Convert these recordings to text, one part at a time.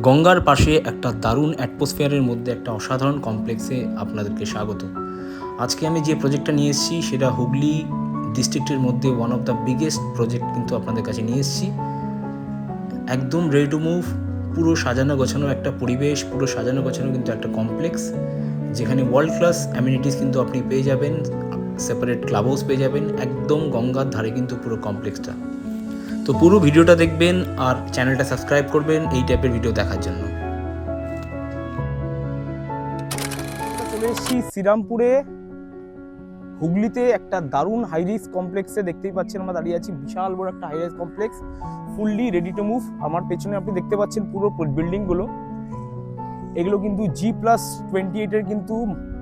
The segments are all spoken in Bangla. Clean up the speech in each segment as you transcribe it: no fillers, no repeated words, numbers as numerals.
গঙ্গার পাশে একটা দারুণ অ্যাটমসফিয়ারের মধ্যে একটা অসাধারণ কমপ্লেক্সে আপনাদেরকে স্বাগত। আজকে আমি যে প্রজেক্টটা নিয়ে এসেছি সেটা হুগলি ডিস্ট্রিক্টের মধ্যে one of the biggest project কিন্তু আপনাদের কাছে নিয়ে এসেছি। একদম রেডি টু মুভ, পুরো সাজানো গোছানো একটা পরিবেশ, পুরো সাজানো গোছানো কিন্তু একটা কমপ্লেক্স, যেখানে ওয়ার্ল্ড ক্লাস অ্যামিনিটিস কিন্তু আপনি পেয়ে যাবেন, সেপারেট ক্লাব হাউস পেয়ে যাবেন, একদম গঙ্গার ধারে কিন্তু পুরো কমপ্লেক্সটা। তো পুরো ভিডিওটা দেখবেন আর চ্যানেলটা সাবস্ক্রাইব করবেন এই টাইপের ভিডিও দেখার জন্য। চলে এসেছি শ্রীরামপুরে, হুগলিতে একটা দারুণ হাইরাইজ কমপ্লেক্সে। দেখতেই পাচ্ছেন আমরা দাঁড়িয়ে আছি, বিশাল বড় একটা high-rise complex, fully ready to move. আমার পেছনে আপনি দেখতে পাচ্ছেন পুরো বিল্ডিংগুলো, এগুলো কিন্তু G+28 কিন্তু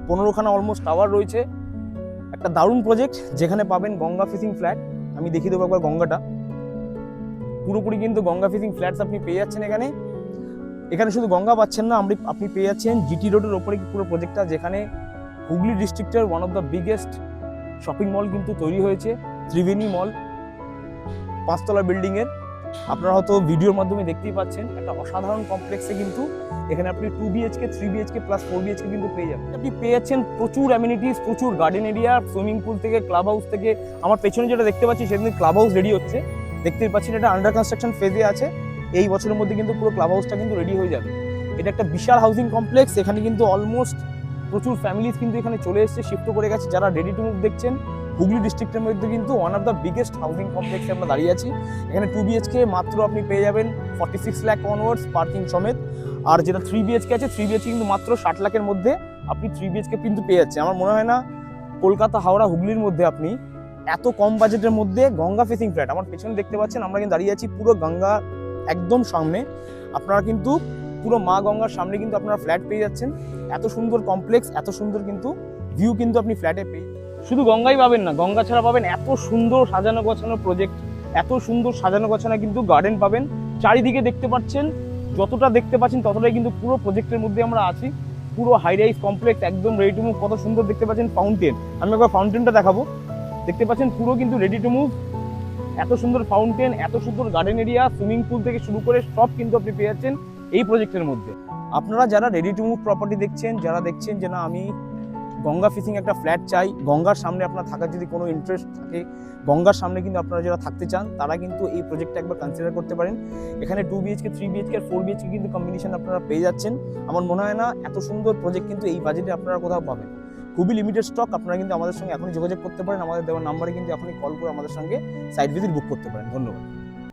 15খানা অলমোস্ট টাওয়ার রয়েছে। একটা দারুণ প্রজেক্ট যেখানে পাবেন গঙ্গা ফেসিং ফ্ল্যাট। আমি দেখিয়ে দেবো একবার গঙ্গাটা, পুরোপুরি কিন্তু গঙ্গা ফেসিং ফ্ল্যাটস আপনি পেয়ে যাচ্ছেন এখানে। এখানে শুধু গঙ্গা পাচ্ছেন না, আপনি পেয়ে যাচ্ছেন জিটি রোডের ওপরে পুরো প্রজেক্টটা, যেখানে হুগলি ডিস্ট্রিক্টের one of the biggest shopping mall কিন্তু তৈরি হয়েছে, ত্রিবেণী মল, 5তলা বিল্ডিংয়ের। আপনারা হয়তো ভিডিওর মাধ্যমে দেখতেই পাচ্ছেন একটা অসাধারণ কমপ্লেক্সে কিন্তু এখানে আপনি 2BHK 3BHK প্লাস 4BHK কিন্তু পেয়ে যাবেন। আপনি পেয়ে যাচ্ছেন প্রচুর অ্যামিনিটিস, প্রচুর গার্ডেন এরিয়া, সুইমিং পুল থেকে ক্লাব হাউস থেকে। আমার পেছনে যেটা দেখতে পাচ্ছি সেখানে ক্লাব হাউস রেডি হচ্ছে, দেখতেই পাচ্ছেন এটা আন্ডার কনস্ট্রাকশন ফেজে আছে। এই বছরের মধ্যে কিন্তু পুরো ক্লাব হাউসটা কিন্তু রেডি হয়ে যাবে। এটা একটা বিশাল হাউসিং কমপ্লেক্স, এখানে কিন্তু অলমোস্ট প্রচুর ফ্যামিলিজ কিন্তু এখানে চলে এসেছে, শিফট করে গেছে। যারা রেডি টু মুভ দেখছেন, হুগলি ডিস্ট্রিক্টের মধ্যে কিন্তু one of the biggest housing কমপ্লেক্সে আমরা দাঁড়িয়ে আছি। এখানে 2BHK মাত্র আপনি পেয়ে যাবেন 46 লাখ অনওয়ার্ডস পার্কিং সমেত। আর যেটা 3BHK আছে, 3BHK কিন্তু মাত্র 60 লাখের মধ্যে আপনি 3BHK কিন্তু পেয়ে যাচ্ছেন। আমার মনে হয় না কলকাতা, হাওড়া, হুগলির মধ্যে আপনি এত কম বাজেটের মধ্যে গঙ্গা ফেসিং ফ্ল্যাট। আমার পেছনে দেখতে পাচ্ছেন আমরা কিন্তু দাঁড়িয়ে আছি পুরো গঙ্গা একদম সামনে। আপনারা কিন্তু পুরো মা গঙ্গার সামনে কিন্তু আপনারা ফ্ল্যাট পেয়ে যাচ্ছেন। এত সুন্দর কমপ্লেক্স, এত সুন্দর কিন্তু ভিউ কিন্তু আপনি ফ্ল্যাটে পেয়ে। শুধু গঙ্গাই পাবেন না, গঙ্গা ছাড়া পাবেন এত সুন্দর সাজানো গোছানো প্রজেক্ট, এত সুন্দর সাজানো গোছানো কিন্তু গার্ডেন পাবেন। চারিদিকে দেখতে পাচ্ছেন, যতটা দেখতে পাচ্ছেন ততটাই কিন্তু পুরো প্রজেক্টের মধ্যে আমরা আছি। পুরো হাইরাইজ কমপ্লেক্স একদম রেডি টু মুভ। কত সুন্দর দেখতে পাচ্ছেন ফাউন্টেন, আমি একবার ফাউন্টেনটা দেখাবো। দেখতে পাচ্ছেন পুরো কিন্তু রেডি টু মুভ, এত সুন্দর ফাউন্টেন, এত সুন্দর গার্ডেন এরিয়া, সুইমিং পুল থেকে শুরু করে সব কিন্তু আপনি পেয়ে যাচ্ছেন এই প্রজেক্টের মধ্যে। আপনারা যারা রেডি টু মুভ প্রপার্টি দেখছেন, যারা দেখছেন যে না আমি গঙ্গা ফেসিং একটা ফ্ল্যাট চাই, গঙ্গার সামনে আপনার থাকার যদি কোনো ইন্টারেস্ট থাকে, গঙ্গার সামনে কিন্তু আপনারা যারা থাকতে চান তারা কিন্তু এই প্রজেক্টটা একবার কনসিডার করতে পারেন। এখানে 2BHK 3BHK আর 4BHK কিন্তু কম্বিনেশন আপনারা পেয়ে যাচ্ছেন। আমার মনে হয় না এত সুন্দর প্রজেক্ট কিন্তু এই বাজেটে আপনারা কোথাও পাবেন। খুবই লিমিটেড স্টক। আপনারা কিন্তু আমাদের সঙ্গে এখনই যোগাযোগ করতে পারেন, আমাদের দেওয়ার নাম্বারে কিন্তু এখনই কল করে আমাদের সঙ্গে সাইট ভিজিট বুক করতে পারেন। ধন্যবাদ।